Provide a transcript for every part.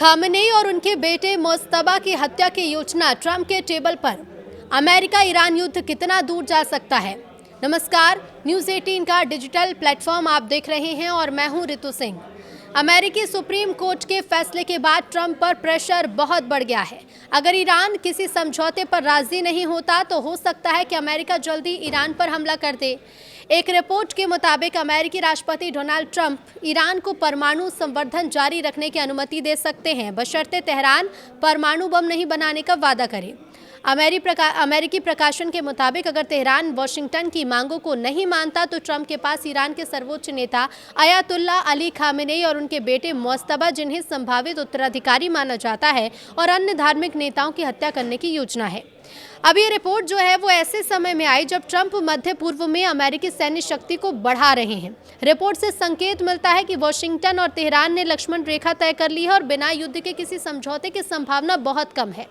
Khamenei और उनके बेटे मुज्तबा की हत्या की योजना ट्रंप के टेबल पर। अमेरिका ईरान युद्ध कितना दूर जा सकता है। नमस्कार, न्यूज़ 18 का डिजिटल प्लेटफॉर्म आप देख रहे हैं और मैं हूं रितु सिंह। अमेरिकी सुप्रीम कोर्ट के फैसले के बाद ट्रंप पर प्रेशर बहुत बढ़ गया है। अगर ईरान किसी समझौते पर राजी नहीं होता तो हो सकता है कि अमेरिका जल्दी ईरान पर हमला कर दे। एक रिपोर्ट के मुताबिक अमेरिकी राष्ट्रपति डोनाल्ड ट्रंप ईरान को परमाणु संवर्धन जारी रखने की अनुमति दे सकते हैं, बशर्ते तेहरान परमाणु बम नहीं बनाने का वादा करे। अमेरिकी प्रकाशन के मुताबिक अगर तेहरान वाशिंगटन की मांगों को नहीं मानता तो ट्रंप के पास ईरान के सर्वोच्च नेता अयातुल्ला अली खामेनेई और उनके बेटे मुज्तबा, जिन्हें संभावित उत्तराधिकारी माना जाता है, और अन्य धार्मिक नेताओं की हत्या करने की योजना है। अब ये रिपोर्ट जो है वो ऐसे समय में आई जब ट्रंप मध्य पूर्व में अमेरिकी सैन्य शक्ति को बढ़ा रहे हैं। रिपोर्ट से संकेत मिलता है कि वाशिंगटन और तेहरान ने लक्ष्मण रेखा तय कर ली है और बिना युद्ध के किसी समझौते की संभावना बहुत कम है।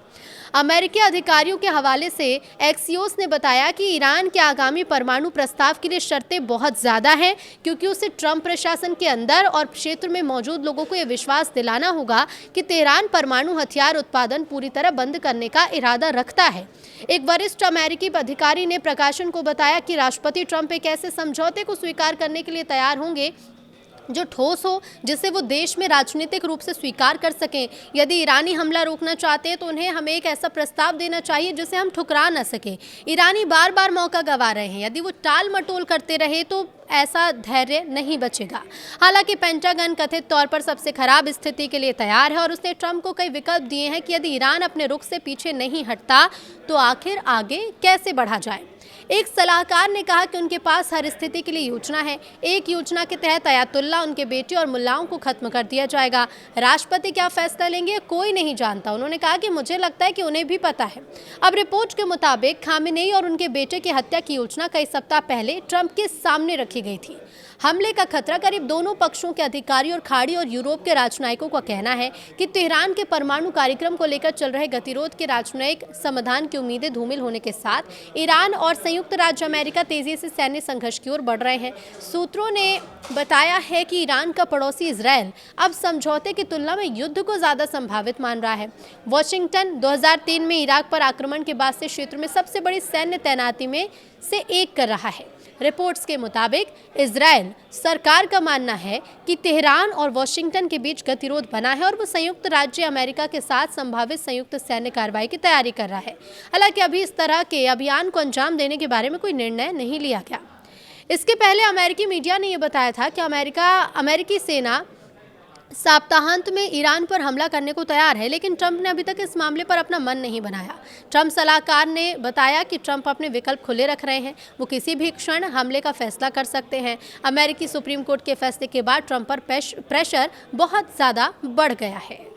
अमेरिकी अधिकारियों के हवाले से एक्सियोस ने बताया कि ईरान के आगामी परमाणु प्रस्ताव के लिए शर्तें बहुत ज़्यादा हैं, क्योंकि उसे ट्रंप प्रशासन के अंदर और क्षेत्र में मौजूद लोगों को यह विश्वास दिलाना होगा कि तेहरान परमाणु हथियार उत्पादन पूरी तरह बंद करने का इरादा रखता है। एक वरिष्ठ अमेरिकी अधिकारी ने प्रकाशन को बताया कि राष्ट्रपति ट्रंप एक ऐसे समझौते को स्वीकार करने के लिए तैयार होंगे जो ठोस हो, जिसे वो देश में राजनीतिक रूप से स्वीकार कर सकें। यदि ईरानी हमला रोकना चाहते हैं तो उन्हें हमें एक ऐसा प्रस्ताव देना चाहिए जिसे हम ठुकरा न सकें। ईरानी बार बार मौका गंवा रहे हैं, यदि वो टाल मटोल करते रहे तो ऐसा धैर्य नहीं बचेगा। हालांकि पेंटागन कथित तौर पर सबसे खराब स्थिति के लिए तैयार है और उसने ट्रंप को कई विकल्प दिए हैं कि यदि ईरान अपने रुख से पीछे नहीं हटता तो आखिर आगे कैसे बढ़ा जाए। एक सलाहकार ने कहा कि उनके पास हर स्थिति के लिए योजना है। एक योजना के तहत अयातुल्ला, उनके बेटे और मुल्लाओं को खत्म कर दिया जाएगा। राष्ट्रपति क्या फैसला लेंगे कोई नहीं जानता। उन्होंने कहा कि मुझे लगता है कि उन्हें भी पता है। अब रिपोर्ट के मुताबिक खामेनेई और उनके बेटे की हत्या की योजना कई सप्ताह पहले ट्रंप के सामने रखी गई थी। हमले का खतरा करीब दोनों पक्षों के अधिकारियों और खाड़ी और यूरोप के राजनयिकों का कहना है कि तेहरान के परमाणु कार्यक्रम को लेकर चल रहे गतिरोध के राजनयिक समाधान की उम्मीदें धूमिल होने के साथ ईरान और संयुक्त राज्य अमेरिका तेजी से सैन्य संघर्ष की ओर बढ़ रहे हैं। सूत्रों ने बताया है कि ईरान का पड़ोसी इजरायल अब समझौते की तुलना में युद्ध को ज्यादा संभावित मान रहा है। वाशिंगटन 2003 में इराक पर आक्रमण के बाद से क्षेत्र में सबसे बड़ी सैन्य तैनाती में से एक कर रहा है। रिपोर्ट्स के मुताबिक इजरायल सरकार का मानना है कि तेहरान और वाशिंगटन के बीच गतिरोध बना है और वो संयुक्त राज्य अमेरिका के साथ संभावित संयुक्त सैन्य कार्रवाई की तैयारी कर रहा है। हालांकि अभी इस तरह के अभियान को अंजाम देने के बारे में कोई निर्णय नहीं लिया गया। इसके पहले अमेरिकी मीडिया ने यह बताया था कि अमेरिकी सेना सप्ताहांत में ईरान पर हमला करने को तैयार है, लेकिन ट्रंप ने अभी तक इस मामले पर अपना मन नहीं बनाया। ट्रंप सलाहकार ने बताया कि ट्रंप अपने विकल्प खुले रख रहे हैं, वो किसी भी क्षण हमले का फैसला कर सकते हैं। अमेरिकी सुप्रीम कोर्ट के फैसले के बाद ट्रंप पर प्रेशर बहुत ज़्यादा बढ़ गया है।